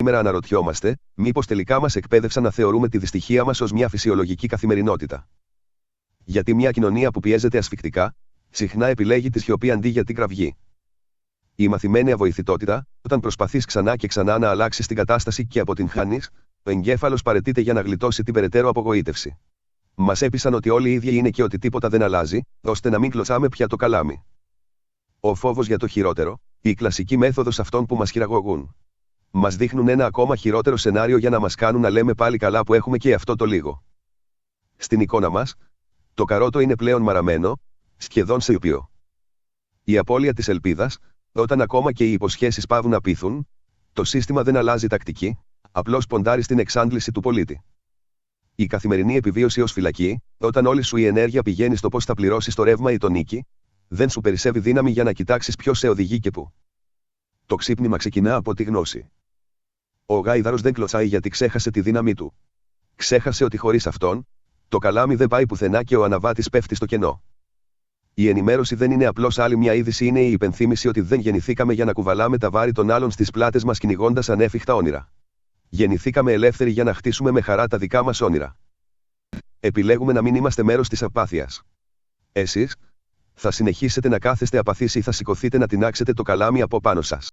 Σήμερα αναρωτιόμαστε, μήπως τελικά μας εκπαίδευσαν να θεωρούμε τη δυστυχία μας ως μια φυσιολογική καθημερινότητα. Γιατί μια κοινωνία που πιέζεται ασφυκτικά, συχνά επιλέγει τη σιωπή αντί για την κραυγή. Η μαθημένη αβοηθητότητα, όταν προσπαθείς ξανά και ξανά να αλλάξεις την κατάσταση και αποτυγχάνεις, ο εγκέφαλος παραιτείται για να γλιτώσει την περαιτέρω απογοήτευση. Μας έπεισαν ότι όλοι οι ίδιοι είναι και ότι τίποτα δεν αλλάζει, ώστε να μην κλωτσάμε πια το καλάμι. Ο φόβος για το χειρότερο, η κλασική μέθοδος αυτών που μας χειραγωγούν. Μας δείχνουν ένα ακόμα χειρότερο σενάριο για να μας κάνουν να λέμε πάλι καλά που έχουμε και αυτό το λίγο. Στην εικόνα μας, το καρότο είναι πλέον μαραμένο, σχεδόν σιωπείο. Η απώλεια της ελπίδας, όταν ακόμα και οι υποσχέσεις πάβουν να πείθουν, το σύστημα δεν αλλάζει τακτική, απλώς ποντάρει στην εξάντληση του πολίτη. Η καθημερινή επιβίωση ως φυλακή, όταν όλη σου η ενέργεια πηγαίνει στο πώς θα πληρώσεις το ρεύμα ή το νίκη, δεν σου περισσεύει δύναμη για να κοιτάξεις ποιος σε οδηγεί και πού. Το ξύπνημα ξεκινά από τη γνώση. Ο γάιδαρος δεν κλωτσάει γιατί ξέχασε τη δύναμή του. Ξέχασε ότι χωρίς αυτόν, το καλάμι δεν πάει πουθενά και ο αναβάτης πέφτει στο κενό. Η ενημέρωση δεν είναι απλώς άλλη μια είδηση, είναι η υπενθύμηση ότι δεν γεννηθήκαμε για να κουβαλάμε τα βάρη των άλλων στις πλάτες μας κυνηγώντας ανέφιχτα όνειρα. Γεννηθήκαμε ελεύθεροι για να χτίσουμε με χαρά τα δικά μας όνειρα. Επιλέγουμε να μην είμαστε μέρος της απάθειας. Εσείς, θα συνεχίσετε να κάθεστε απαθείς ή θα σηκωθείτε να τινάξετε το καλάμι από πάνω σας.